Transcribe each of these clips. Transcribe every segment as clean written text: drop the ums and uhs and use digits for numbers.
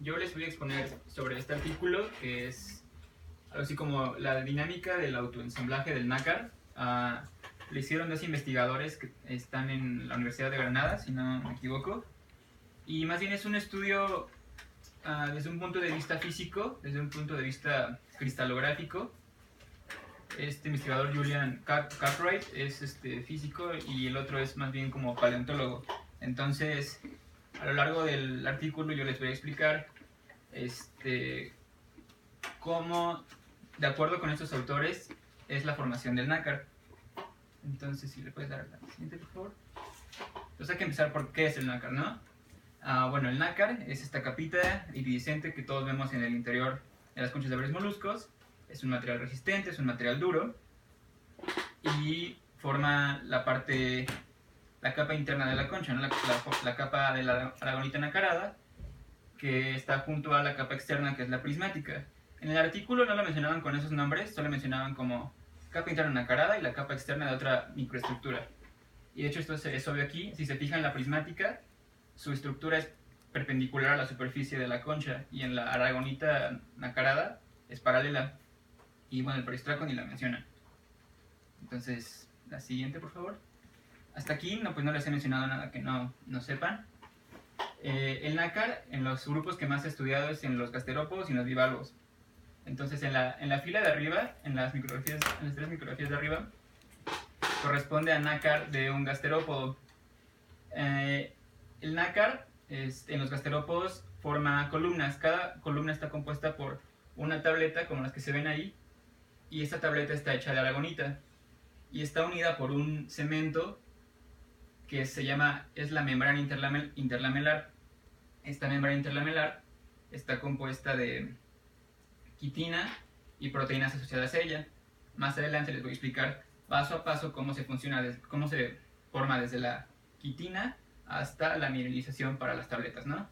yo les voy a exponer sobre este artículo, que es algo así como la dinámica del autoensamblaje del nácar. Lo hicieron dos investigadores que están en la Universidad de Granada, si no me equivoco, y más bien es un estudio desde un punto de vista físico, desde un punto de vista cristalográfico. Este investigador, Julian Cartwright, es físico y el otro es más bien como paleontólogo. Entonces, a lo largo del artículo yo les voy a explicar cómo, de acuerdo con estos autores, es la formación del nácar. Entonces, si le puedes dar la siguiente, por favor. Entonces hay que empezar por qué es el nácar, ¿no? Bueno, el nácar es esta capita iridiscente que todos vemos en el interior de las conchas de varios moluscos. Es un material resistente, es un material duro y forma la capa interna de la concha, ¿no? la capa de la aragonita nacarada, que está junto a la capa externa, que es la prismática. En el artículo no lo mencionaban con esos nombres, solo mencionaban como capa interna nacarada y la capa externa de otra microestructura. Y de hecho esto es obvio aquí. Si se fijan en la prismática, su estructura es perpendicular a la superficie de la concha, y en la aragonita nacarada es paralela. Y bueno, el peristraco ni la menciona. Entonces, la siguiente, por favor. Hasta aquí pues no les he mencionado nada que no sepan. El nácar, en los grupos que más he estudiado, es en los gasterópodos y en los bivalvos. Entonces, en la fila de arriba, en las tres micrografías de arriba, corresponde a nácar de un gasterópodo. El nácar en los gasterópodos forma columnas. Cada columna está compuesta por una tableta, como las que se ven ahí, y esta tableta está hecha de aragonita y está unida por un cemento que es la membrana interlamelar. Esta membrana interlamelar está compuesta de quitina y proteínas asociadas a ella. Más adelante les voy a explicar paso a paso cómo se forma desde la quitina hasta la mineralización para las tabletas, ¿no?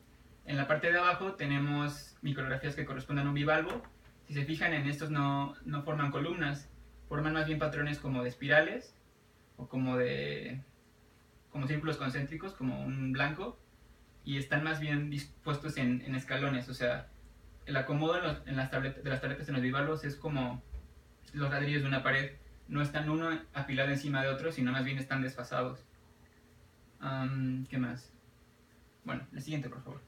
En la parte de abajo tenemos micrografías que corresponden a un bivalvo. Si se fijan en estos no forman columnas, forman más bien patrones como de espirales o como círculos concéntricos, como un blanco, y están más bien dispuestos en escalones. O sea, el acomodo de las tabletas en los bivalvos es como los ladrillos de una pared, no están uno apilado encima de otro, sino más bien están desfasados. ¿Qué más? Bueno, la siguiente, por favor.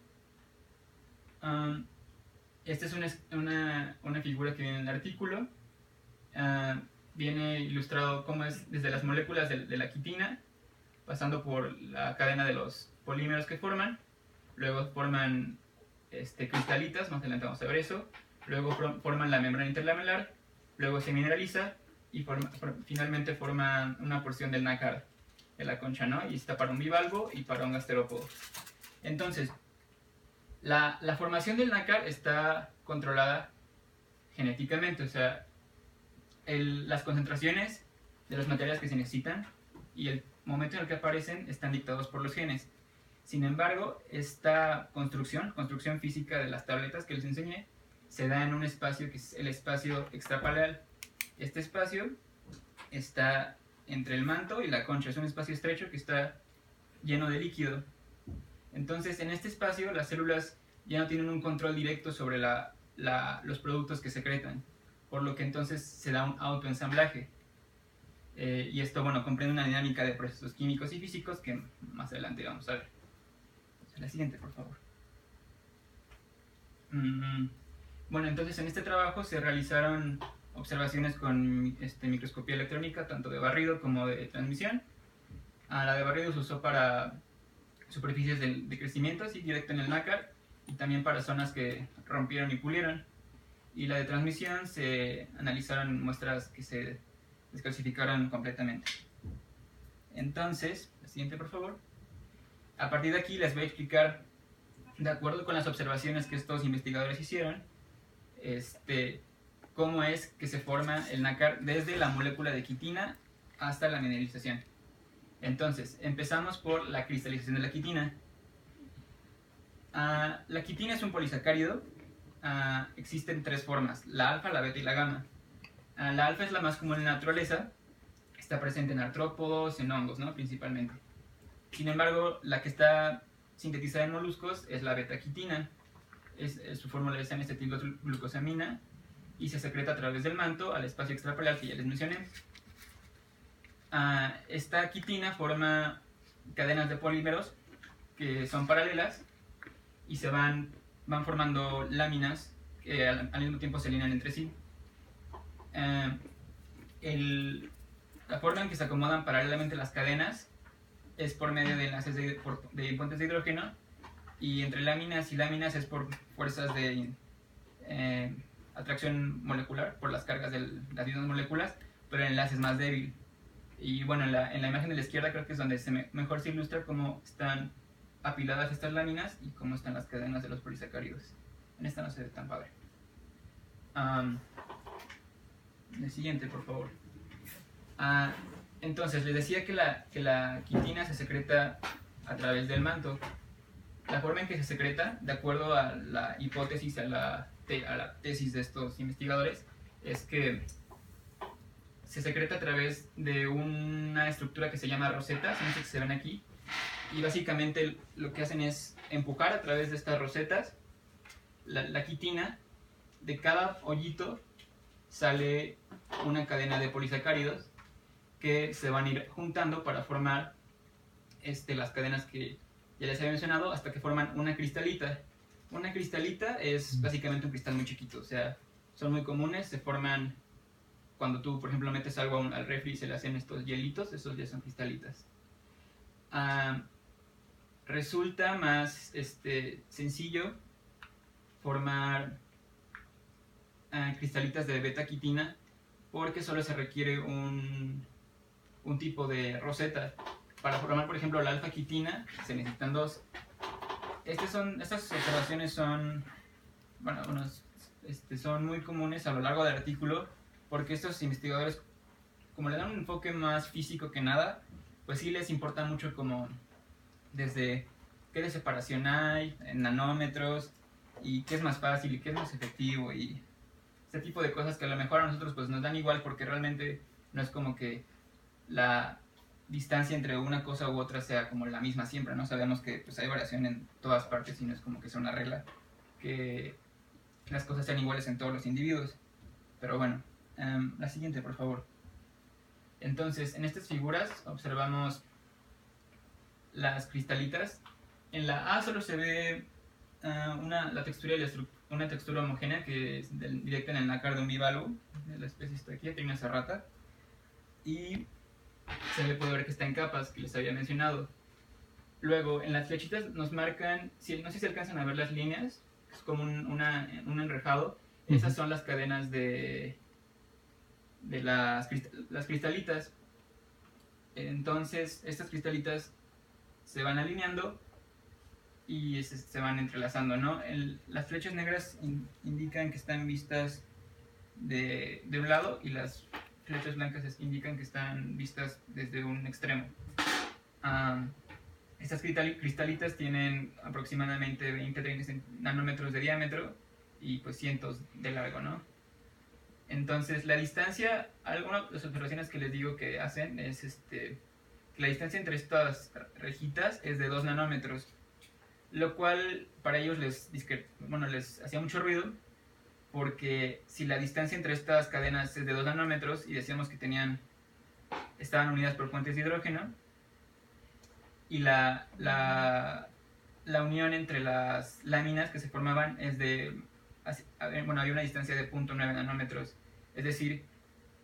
Esta es una figura que viene en el artículo. Viene ilustrado cómo es desde las moléculas de la quitina, pasando por la cadena de los polímeros que forman. Luego forman cristalitas, más adelante vamos a ver eso. Luego forman la membrana interlamelar, luego se mineraliza y finalmente forma una porción del nácar de la concha, ¿no? Y está para un bivalvo y para un gasterópodo. Entonces, la formación del nácar está controlada genéticamente, o sea, las concentraciones de los materiales que se necesitan y el momento en el que aparecen están dictados por los genes. Sin embargo, esta construcción física de las tabletas que les enseñé se da en un espacio que es el espacio extrapaleal. Este espacio está entre el manto y la concha, es un espacio estrecho que está lleno de líquido. Entonces, en este espacio las células ya no tienen un control directo sobre los productos que secretan, por lo que entonces se da un autoensamblaje. Y esto, bueno, comprende una dinámica de procesos químicos y físicos que más adelante vamos a ver. La siguiente, por favor. Bueno, entonces en este trabajo se realizaron observaciones con microscopía electrónica, tanto de barrido como de transmisión. La de barrido se usó para superficies de crecimiento, así directo en el nácar, y también para zonas que rompieron y pulieron. Y la de transmisión se analizaron muestras que se descalcificaron completamente. Entonces, la siguiente, por favor. A partir de aquí les voy a explicar, de acuerdo con las observaciones que estos investigadores hicieron, cómo es que se forma el nácar desde la molécula de quitina hasta la mineralización. Entonces, empezamos por la cristalización de la quitina. La quitina es un polisacárido. Existen tres formas: la alfa, la beta y la gamma. La alfa es la más común en la naturaleza, está presente en artrópodos, en hongos, ¿no? Principalmente. Sin embargo, la que está sintetizada en moluscos es la beta-quitina. su fórmula es N-acetilglucosamina y se secreta a través del manto al espacio extrapaleal que ya les mencioné. Esta quitina forma cadenas de polímeros que son paralelas y van formando láminas que al mismo tiempo se alinean entre sí. La forma en que se acomodan paralelamente las cadenas es por medio de enlaces de puentes de hidrógeno, y entre láminas y láminas es por fuerzas de atracción molecular, por las cargas de las mismas moléculas, pero el enlace es más débil. Y bueno, en la imagen de la izquierda creo que es donde mejor se ilustra cómo están apiladas estas láminas y cómo están las cadenas de los polisacáridos. En esta no se ve tan padre. El siguiente, por favor. Entonces, les decía que la quitina se secreta a través del manto. La forma en que se secreta, de acuerdo a la hipótesis, a la tesis de estos investigadores, es que se secreta a través de una estructura que se llama rosetas, que se ven aquí, y básicamente lo que hacen es empujar a través de estas rosetas la quitina. De cada hoyito sale una cadena de polisacáridos que se van a ir juntando para formar las cadenas que ya les había mencionado, hasta que forman una cristalita. Una cristalita es básicamente un cristal muy chiquito, o sea, son muy comunes, se forman cuando tú, por ejemplo, metes algo al refri y se le hacen estos hielitos, esos ya son cristalitas. Resulta más sencillo formar cristalitas de beta-quitina porque solo se requiere un tipo de roseta. Para formar, por ejemplo, la alfa-quitina se necesitan dos. Estas observaciones son, bueno, son muy comunes a lo largo del artículo, porque estos investigadores, como le dan un enfoque más físico que nada, pues sí les importa mucho como desde qué de separación hay en nanómetros y qué es más fácil y qué es más efectivo y este tipo de cosas que a lo mejor a nosotros pues nos dan igual, porque realmente no es como que la distancia entre una cosa u otra sea como la misma siempre, ¿no? Sabemos que pues hay variación en todas partes y no es como que sea una regla que las cosas sean iguales en todos los individuos. Pero bueno, la siguiente, por favor. Entonces, en estas figuras observamos las cristalitas. En la A solo se ve la textura y una textura homogénea que es directa en el nácar de un bivalvo. La especie está aquí, tiene una serrata. Y se le puede ver que está en capas, que les había mencionado. Luego, en las flechitas nos marcan, no sé si se alcanzan a ver las líneas, es como un enrejado. Esas son las cadenas de las cristalitas. Entonces, estas cristalitas se van alineando y se van entrelazando, ¿no? Las flechas negras indican que están vistas de un lado y las flechas blancas indican que están vistas desde un extremo. Estas cristalitas tienen aproximadamente 20-30 nanómetros de diámetro y pues cientos de largo, ¿no? Entonces la distancia, algunas de las observaciones que les digo que hacen es que la distancia entre estas rejitas es de 2 nanómetros, lo cual para ellos les hacía mucho ruido, porque si la distancia entre estas cadenas es de 2 nanómetros y decíamos que estaban unidas por puentes de hidrógeno, y la unión entre las láminas que se formaban es había una distancia de 0.9 nanómetros. Es decir,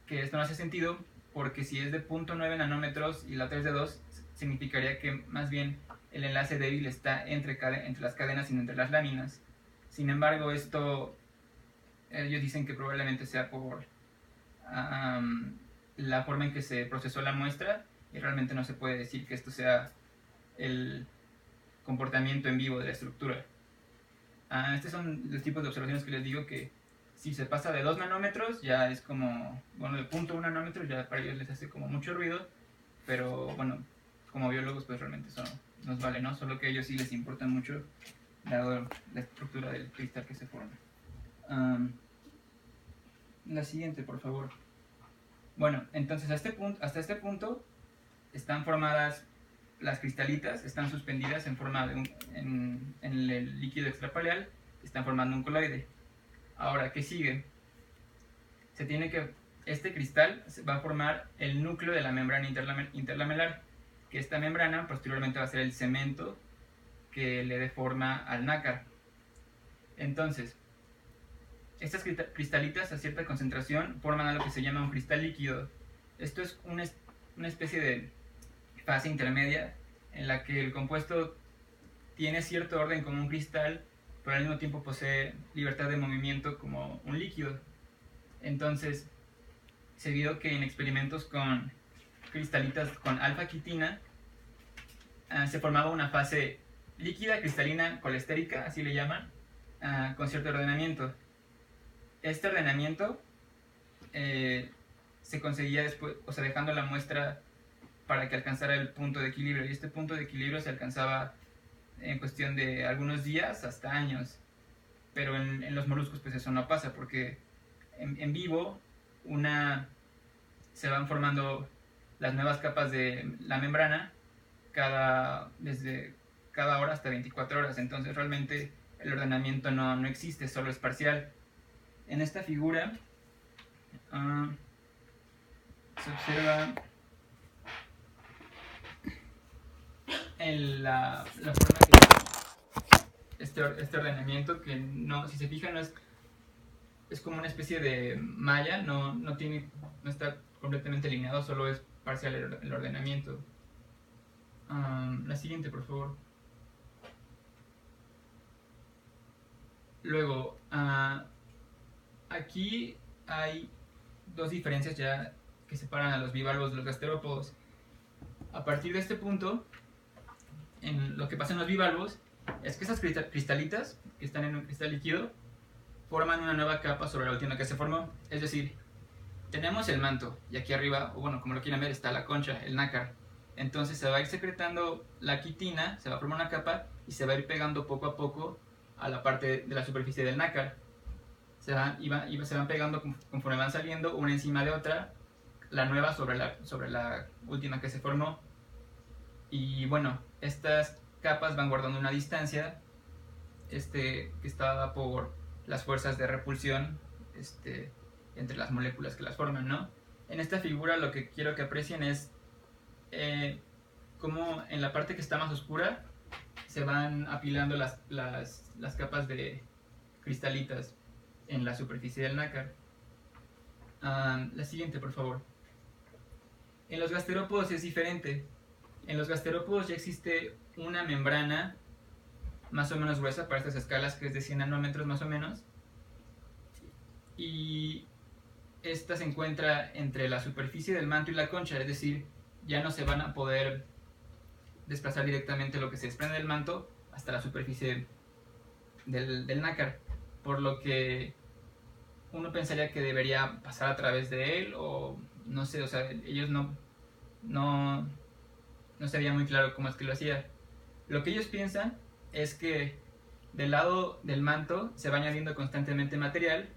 que esto no hace sentido, porque si es de 0.9 nanómetros y la otra es de 2, significaría que más bien el enlace débil está entre las cadenas y no entre las láminas. Sin embargo, esto ellos dicen que probablemente sea por la forma en que se procesó la muestra, y realmente no se puede decir que esto sea el comportamiento en vivo de la estructura. Estos son los tipos de observaciones que les digo que si se pasa de 2 nanómetros ya es como, bueno, de 0.1 nanómetros ya para ellos les hace como mucho ruido, pero bueno, como biólogos pues realmente eso nos vale, ¿no? Solo que a ellos sí les importa mucho dado la estructura del cristal que se forma. La siguiente, por favor. Bueno, entonces hasta este punto están formadas las cristalitas, están suspendidas en forma en el líquido extrapaleal, están formando un coloide. Ahora, ¿qué sigue? Este cristal va a formar el núcleo de la membrana interlamelar, que esta membrana posteriormente va a ser el cemento que le dé forma al nácar. Entonces, estas cristalitas a cierta concentración forman a lo que se llama un cristal líquido. Esto es una especie de fase intermedia en la que el compuesto tiene cierto orden como un cristal, pero al mismo tiempo posee libertad de movimiento como un líquido. Entonces, se vio que en experimentos con cristalitas con alfa-quitina se formaba una fase líquida, cristalina, colestérica, así le llaman, con cierto ordenamiento. Este ordenamiento se conseguía después, o sea, dejando la muestra para que alcanzara el punto de equilibrio, y este punto de equilibrio se alcanzaba en cuestión de algunos días hasta años, pero en los moluscos pues eso no pasa, porque en vivo se van formando las nuevas capas de la membrana desde cada hora hasta 24 horas, entonces realmente el ordenamiento no existe, solo es parcial. En esta figura se observa en la forma que este ordenamiento, que no, si se fijan, no es como una especie de malla, no está completamente alineado, solo es parcial el ordenamiento. La siguiente, por favor. Luego, aquí hay dos diferencias ya que separan a los bivalvos de los gasterópodos. A partir de este punto, en lo que pasa en los bivalvos es que esas cristalitas que están en un cristal líquido forman una nueva capa sobre la última que se formó. Es decir, tenemos el manto y aquí arriba, o bueno, como lo quieran ver, está la concha, el nácar. Entonces se va a ir secretando la quitina, se va a formar una capa y se va a ir pegando poco a poco a la parte de la superficie del nácar. Se van pegando conforme van saliendo una encima de otra, la nueva sobre la última que se formó. Y bueno, estas capas van guardando una distancia que está dada por las fuerzas de repulsión entre las moléculas que las forman, ¿no? En esta figura lo que quiero que aprecien es cómo en la parte que está más oscura se van apilando las capas de cristalitas en la superficie del nácar. La siguiente, por favor. En los gasterópodos es diferente. En los gasterópodos ya existe una membrana más o menos gruesa para estas escalas, que es de 100 nanómetros más o menos, y esta se encuentra entre la superficie del manto y la concha, es decir, ya no se van a poder desplazar directamente lo que se desprende del manto hasta la superficie del nácar, por lo que uno pensaría que debería pasar a través de él, o no sé, o sea, ellos no se veía muy claro cómo es que lo hacía. Lo que ellos piensan es que del lado del manto se va añadiendo constantemente material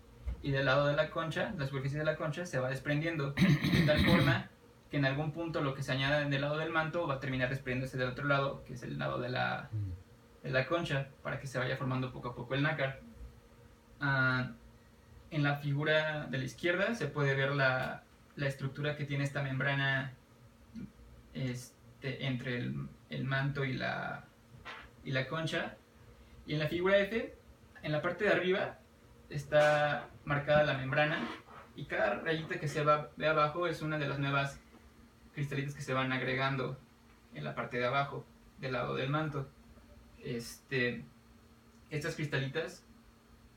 y del lado de la concha, la superficie de la concha, se va desprendiendo de tal forma que en algún punto lo que se añada del lado del manto va a terminar desprendiéndose del otro lado, que es el lado de la concha, para que se vaya formando poco a poco el nácar. En la figura de la izquierda se puede ver la estructura que tiene esta membrana entre el manto y la concha. Y en la figura F, en la parte de arriba está marcada la membrana, y cada rayita que se ve abajo es una de las nuevas cristalitas que se van agregando en la parte de abajo del lado del manto. Estas cristalitas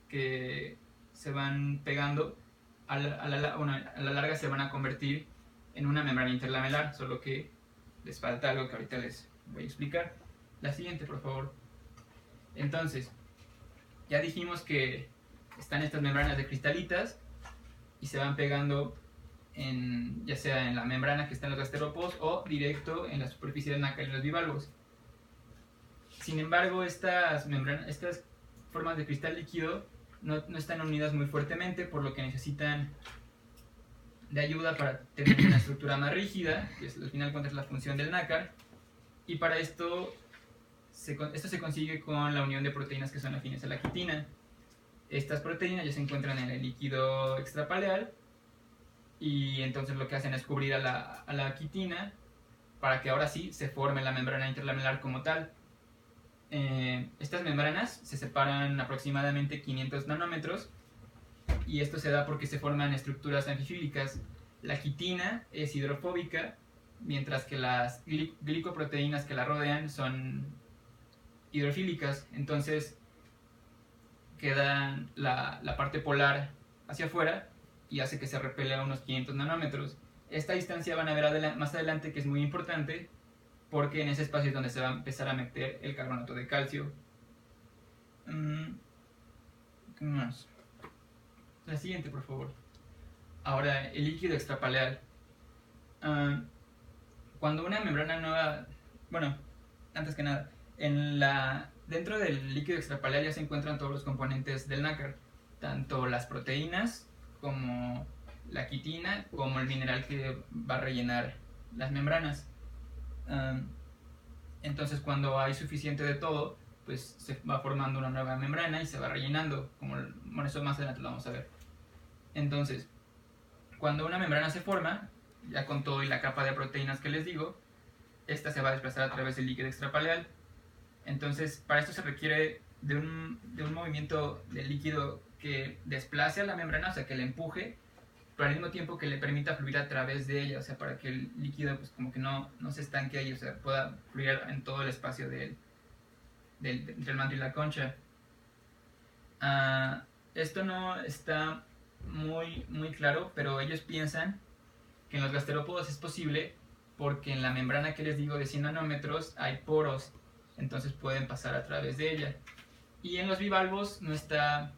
que se van pegando a la larga se van a convertir en una membrana interlamelar, solo que les falta algo que ahorita les voy a explicar. La siguiente, por favor. Entonces, ya dijimos que están estas membranas de cristalitas y se van pegando ya sea en la membrana que está en los gasterópodos o directo en la superficie del nácar en los bivalvos. Sin embargo, estas formas de cristal líquido no están unidas muy fuertemente, por lo que necesitan de ayuda para tener una estructura más rígida, que al final de cuentas es la función del nácar, y para esto se consigue con la unión de proteínas que son afines a la quitina. Estas proteínas ya se encuentran en el líquido extrapaleal y entonces lo que hacen es cubrir a la quitina para que ahora sí se forme la membrana interlamelar como tal. Estas membranas se separan aproximadamente 500 nanómetros y esto se da porque se forman estructuras anfifílicas. La quitina es hidrofóbica, mientras que las glicoproteínas que la rodean son hidrofílicas. Entonces queda la parte polar hacia afuera y hace que se repele a unos 500 nanómetros. Esta distancia van a ver más adelante que es muy importante porque en ese espacio es donde se va a empezar a meter el carbonato de calcio. ¿Qué más? La siguiente, por favor. Ahora, el líquido extrapaleal. Cuando una membrana nueva... Bueno, antes que nada, dentro del líquido extrapaleal ya se encuentran todos los componentes del nácar, tanto las proteínas como la quitina, como el mineral que va a rellenar las membranas. Entonces cuando hay suficiente de todo, pues se va formando una nueva membrana y se va rellenando, bueno, eso más adelante lo vamos a ver. Entonces, cuando una membrana se forma, ya con todo y la capa de proteínas que les digo, esta se va a desplazar a través del líquido extrapaleal. Entonces, para esto se requiere de un movimiento del líquido que desplace a la membrana, o sea, que le empuje, pero al mismo tiempo que le permita fluir a través de ella, o sea, para que el líquido pues como que no se estanque ahí, o sea, pueda fluir en todo el espacio entre el manto y la concha. Esto no está muy claro, pero ellos piensan que en los gasterópodos es posible porque en la membrana que les digo de 100 nanómetros hay poros, entonces pueden pasar a través de ella. Y en los bivalvos no está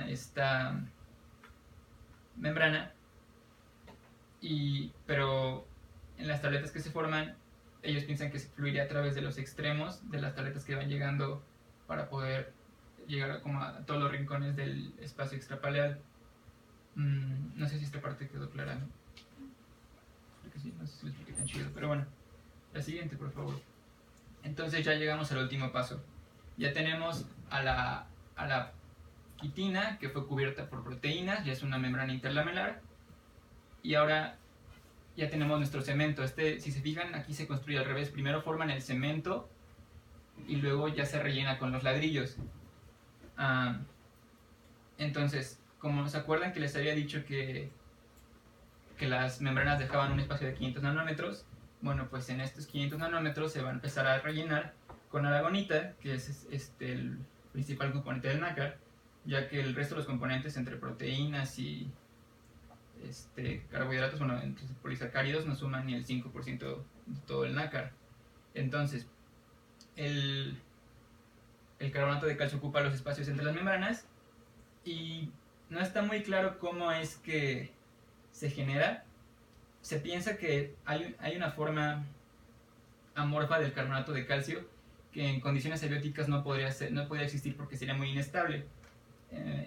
esta membrana, pero en las tabletas que se forman, ellos piensan que se fluiría a través de los extremos de las tabletas que van llegando para poder llegar como a todos los rincones del espacio extrapaleal. No sé si esta parte quedó clara, ¿no? Creo que sí, no sé si lo expliqué tan chido, pero bueno. La siguiente, por favor. Entonces ya llegamos al último paso. Ya tenemos a la quitina, que fue cubierta por proteínas, ya es una membrana interlamelar. Y ahora ya tenemos nuestro cemento. Si se fijan, aquí se construye al revés. Primero forman el cemento y luego ya se rellena con los ladrillos. Entonces, como se acuerdan que les había dicho que las membranas dejaban un espacio de 500 nanómetros, bueno, pues en estos 500 nanómetros se va a empezar a rellenar con aragonita, que es el principal componente del nácar, ya que el resto de los componentes entre proteínas y carbohidratos, bueno, entre polisacáridos no suman ni el 5% de todo el nácar. Entonces, el carbonato de calcio ocupa los espacios entre las membranas y no está muy claro cómo es que se genera. Se piensa que hay una forma amorfa del carbonato de calcio que en condiciones abióticas no podría existir porque sería muy inestable.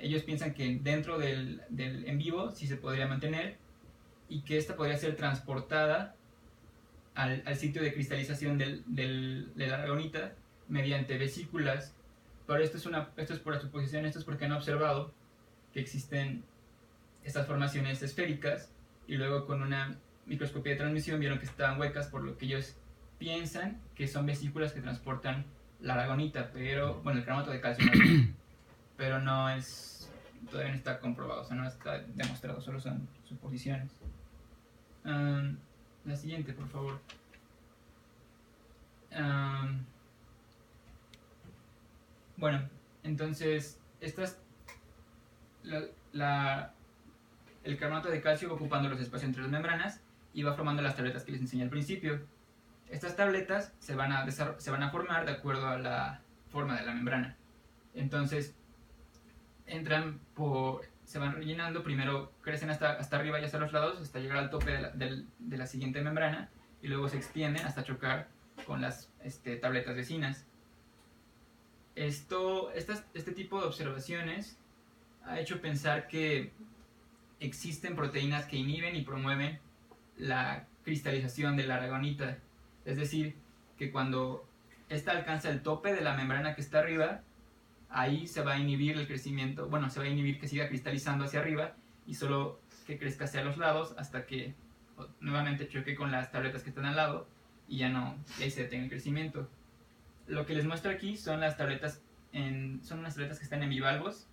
Ellos piensan que dentro del en vivo sí se podría mantener y que esta podría ser transportada al sitio de cristalización de la aragonita mediante vesículas. Pero esto es por suposición, esto es porque han observado que existen estas formaciones esféricas y luego con una microscopía de transmisión vieron que estaban huecas, por lo que ellos piensan que son vesículas que transportan la aragonita, pero bueno, el carbonato de calcio no, pero todavía no está comprobado, o sea, no está demostrado, solo son suposiciones. La siguiente, por favor. Bueno, entonces el carbonato de calcio va ocupando los espacios entre las membranas y va formando las tabletas que les enseñé al principio. Estas tabletas se van a formar de acuerdo a la forma de la membrana. Entonces, se van rellenando, primero crecen hasta arriba y hasta los lados, hasta llegar al tope de la siguiente membrana, y luego se extienden hasta chocar con las tabletas vecinas. Este tipo de observaciones ha hecho pensar que existen proteínas que inhiben y promueven la cristalización de la aragonita. Es decir, que cuando esta alcanza el tope de la membrana que está arriba, ahí se va a inhibir el crecimiento, bueno, se va a inhibir que siga cristalizando hacia arriba y solo que crezca hacia los lados hasta que nuevamente choque con las tabletas que están al lado y ya no, y ahí se detenga el crecimiento. Lo que les muestro aquí son las tabletas, son unas tabletas que están en bivalvos,